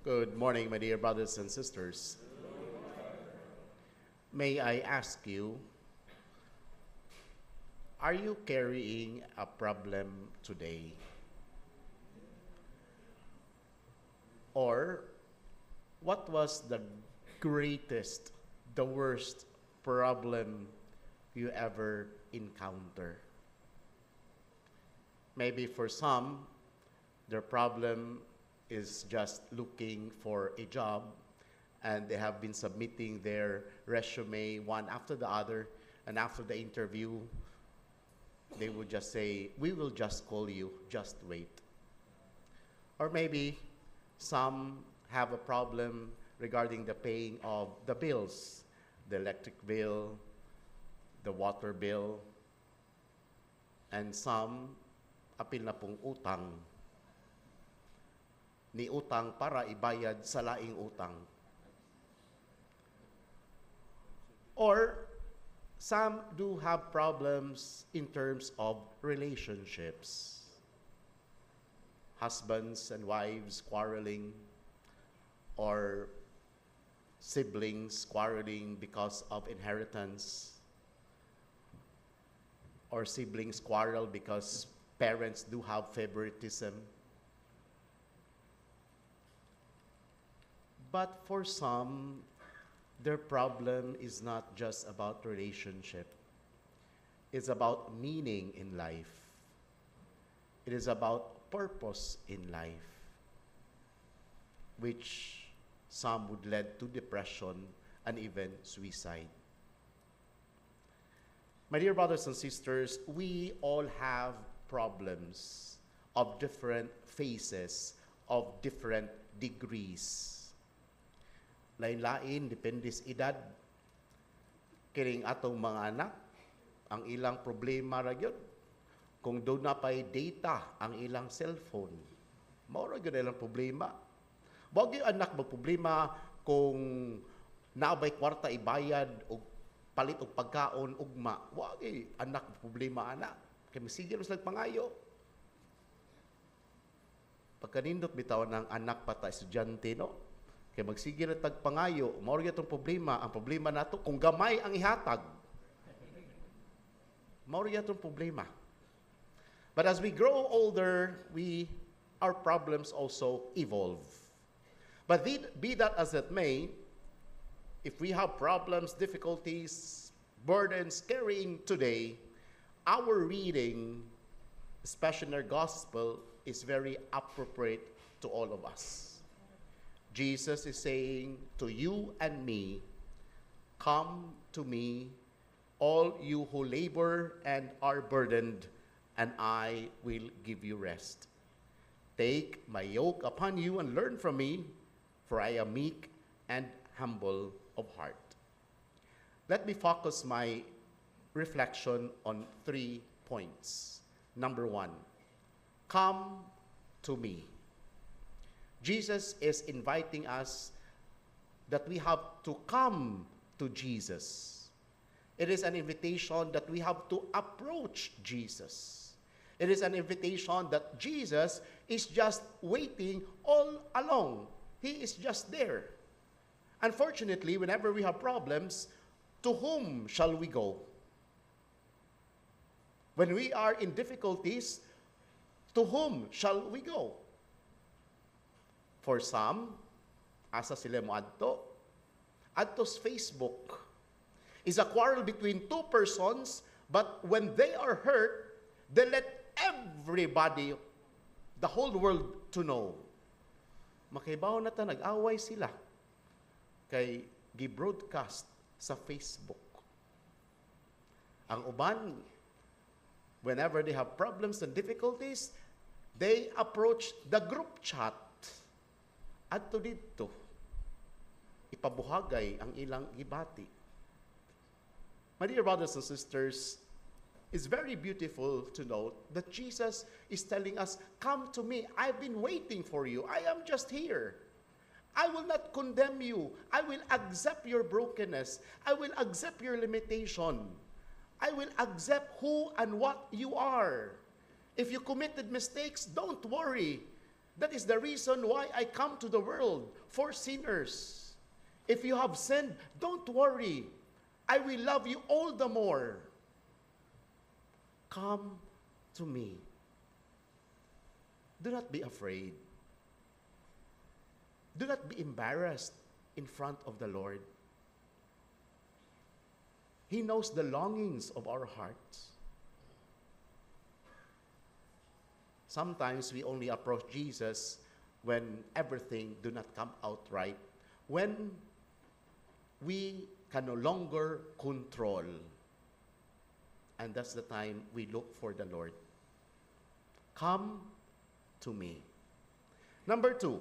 Good morning, my dear brothers and sisters. May I ask you, are you carrying a problem today? Or what was the greatest, the worst problem you ever encounter? Maybe for some, their problem is just looking for a job, and they have been submitting their resume one after the other, and after the interview, they would just say, "We will just call you, just wait." Or maybe some have a problem regarding the paying of the bills, the electric bill, the water bill, and some apil na pong utang. Ni utang para ibayad sa laing utang. Or some do have problems in terms of relationships. Husbands and wives quarreling, or siblings quarreling because of inheritance, or siblings quarrel because parents do have favoritism. But for some, their problem is not just about relationship. It's about meaning in life. It is about purpose in life, which some would lead to depression and even suicide. My dear brothers and sisters, we all have problems of different phases, of different degrees. Lain-lain, depende sa edad. Kining atong mga anak, ang ilang problema ra gyud. Kung doon na pa'y data ang ilang cellphone, maura gyud ilang problema. Wag yung anak magproblema kung naabay kwarta ibayad o palit og pagkaon ugma. Wag yung anak problema anak. Kaya masigil mas pangayo. Pagkanindot bitaw ng anak pata estudyante, no? Kaya magsigil at tagpangayo, maura itong problema. Ang problema nato kung gamay ang ihatag. Maura itong problema. But as we grow older, our problems also evolve. But be that as it may, if we have problems, difficulties, burdens carrying today, our reading, especially in our gospel, is very appropriate to all of us. Jesus is saying to you and me, "Come to me, all you who labor and are burdened, and I will give you rest. Take my yoke upon you and learn from me, for I am meek and humble of heart." Let me focus my reflection on 3 points. Number 1, come to me. Jesus is inviting us that we have to come to Jesus. It is an invitation that we have to approach Jesus. It is an invitation that Jesus is just waiting all along. He is just there. Unfortunately, whenever we have problems, to whom shall we go? When we are in difficulties, to whom shall we go? For some, asa sila mo adto's Facebook is a quarrel between 2 persons, but when they are hurt, they let everybody, the whole world to know. Makibaw na ta, nag-away sila. Kay gi-broadcast sa Facebook. Ang uban, whenever they have problems and difficulties, they approach the group chat. Adto dito, ipabuhagay ang ilang gibati. My dear brothers and sisters, it's very beautiful to note that Jesus is telling us, "Come to me. I've been waiting for you. I am just here. I will not condemn you. I will accept your brokenness. I will accept your limitation. I will accept who and what you are. If you committed mistakes, don't worry. That is the reason why I come to the world, for sinners. If you have sinned, don't worry. I will love you all the more. Come to me. Do not be afraid. Do not be embarrassed in front of the Lord. He knows the longings of our hearts. Sometimes we only approach Jesus when everything do not come out right, when we can no longer control. And that's the time we look for the Lord. Come to me. Number 2,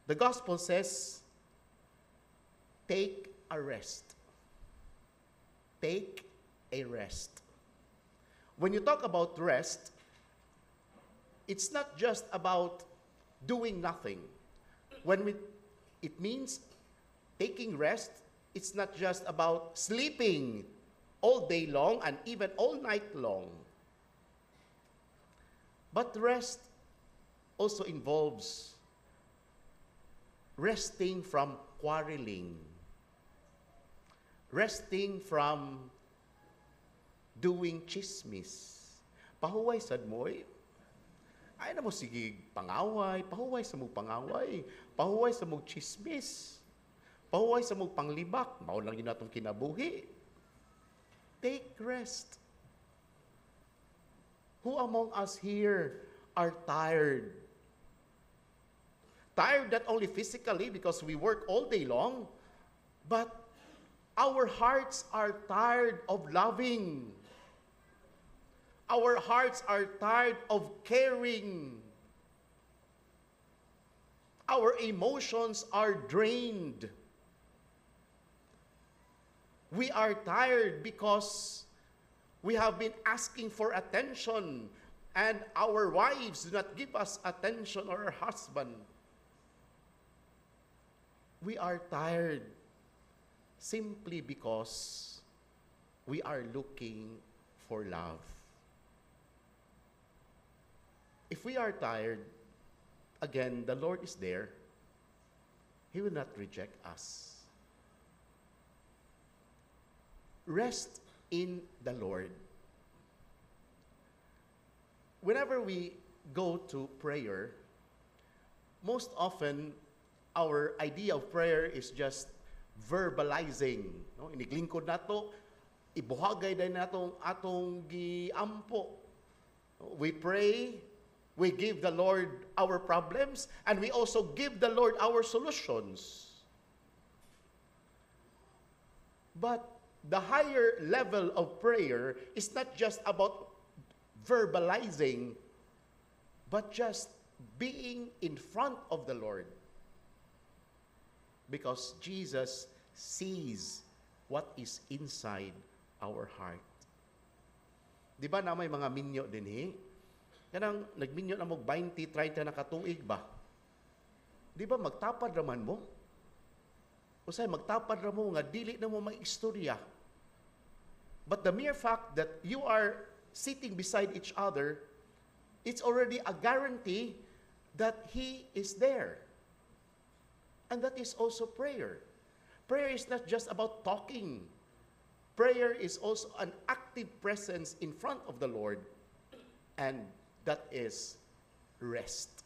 the gospel says, take a rest. Take a rest. When you talk about rest, it's not just about doing nothing. It means taking rest, it's not just about sleeping all day long and even all night long. But rest also involves resting from quarreling, resting from doing chismis. Pahuway sad mo'y, ay na mo sige pangaway, pahuway sa mong pangaway, pahuway sa mong chismis, pahuway sa mong panglibak, mao lang yun natong kinabuhi. Take rest. Who among us here are tired? Tired not only physically because we work all day long, but our hearts are tired of loving. Our hearts are tired of caring. Our emotions are drained. We are tired because we have been asking for attention and our wives do not give us attention, or our husband. We are tired simply because we are looking for love. If we are tired, again, the Lord is there. He will not reject us. Rest in the Lord. Whenever we go to prayer, most often our idea of prayer is just verbalizing. No? Iniglingkod nato, ibuhagay din nato atong giampo. We pray, we give the Lord our problems, and we also give the Lord our solutions. But the higher level of prayer is not just about verbalizing, but just being in front of the Lord. Because Jesus sees what is inside our heart. Di ba na may mga minyo din Kanang nagminyo na mo 20-30 na katuig ba? Di ba magtapad raman mo? Usay magtapad ra mo nga dili na mo maistorya. But the mere fact that you are sitting beside each other, it's already a guarantee that He is there. And that is also prayer. Prayer is not just about talking. Prayer is also an active presence in front of the Lord. And that is rest.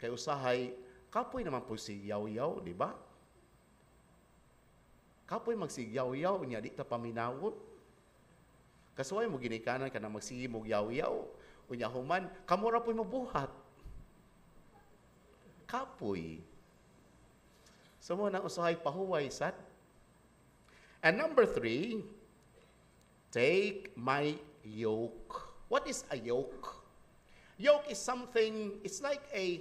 Kay usahay, kapoy naman po si yaw-yaw, di ba? Kapoy magsigyaw-yaw, niya di ta paminawot. Kasuway mo ginikanan ka na magsigi mo yaw-yaw. Unya human, kamura po'y mabuhat. Kapoy. So mo nang usahay pahuway sad. And number 3, take my yoke. What is a yoke? Yoke is something, it's like a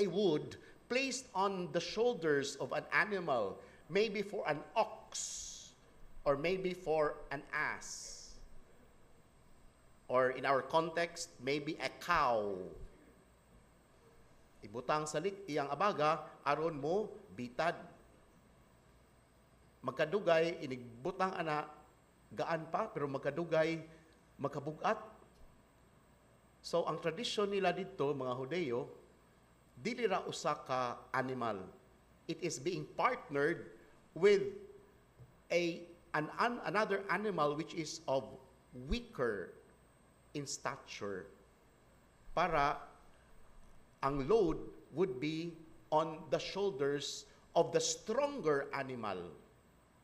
wood placed on the shoulders of an animal, maybe for an ox, or maybe for an ass. Or in our context, maybe a cow. Ibutang salit iyang abaga, aron mo bitad. Magkadugay, inigbutang ana, gaan pa, pero magkadugay, magkabugat. So ang tradisyon nila dito, mga Hudeo, dili ra usa ka animal. It is being partnered with another animal which is of weaker in stature, para ang load would be on the shoulders of the stronger animal,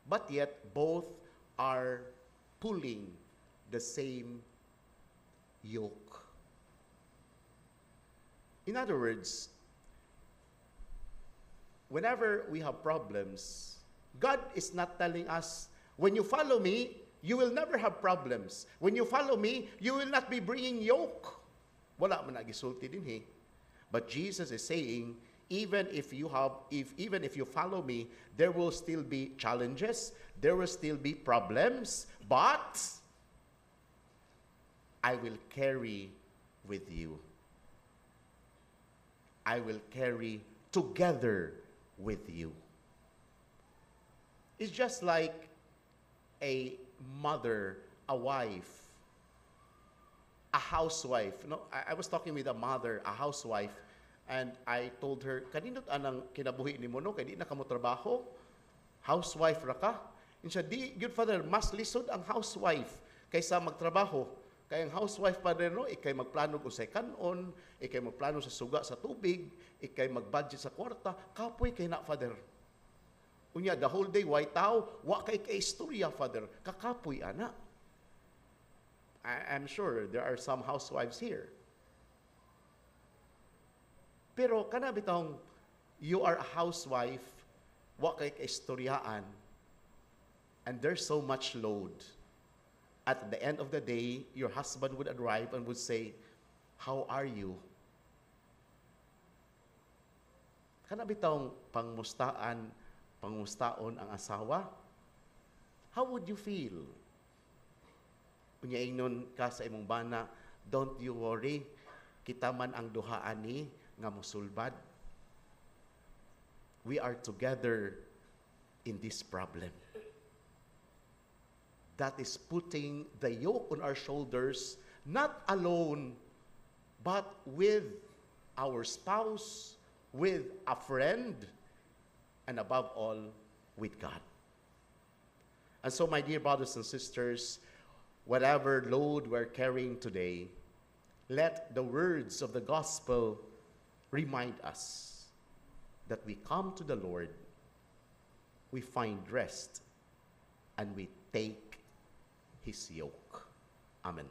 but yet both are pulling the same yoke. In other words, whenever we have problems, God is not telling us, when you follow me, you will never have problems. When you follow me, you will not be bringing yoke. Wala man nagisulti din he. But Jesus is saying, even if you follow me, there will still be challenges, there will still be problems, but I will carry with you. I will carry together with you. It's just like a mother, a wife, a housewife. No, I was talking with a mother, a housewife, and I told her, kanindot anang kinabuhi ni mo no, kay di na kamo trabaho, housewife ra ka. And siya, di, good father, mas lisod ang housewife kaysa magtrabaho. Kaya ang housewife pa rin, no, ikay magplano kung sa kanon, ikay magplano sa suga sa tubig, ikay magbudget sa kwarta, kapoy kay na, father. Unya, the whole day, white tao, wa kay istorya, father. Kakapoy, ana. I'm sure there are some housewives here. Pero kana bitong, you are a housewife, wa kay istoryaan, and there's so much load. At the end of the day, your husband would arrive and would say, how are you? Kana bitong pangmustaon ang asawa? How would you feel? Unya ingnon ka sa imong bana, don't you worry, kita man ang duha ani nga mosulbad. We are together in this problem. That is putting the yoke on our shoulders, not alone, but with our spouse, with a friend, and above all, with God. And so, my dear brothers and sisters, whatever load we're carrying today, let the words of the gospel remind us that we come to the Lord, we find rest, and we take His yoke. Amen.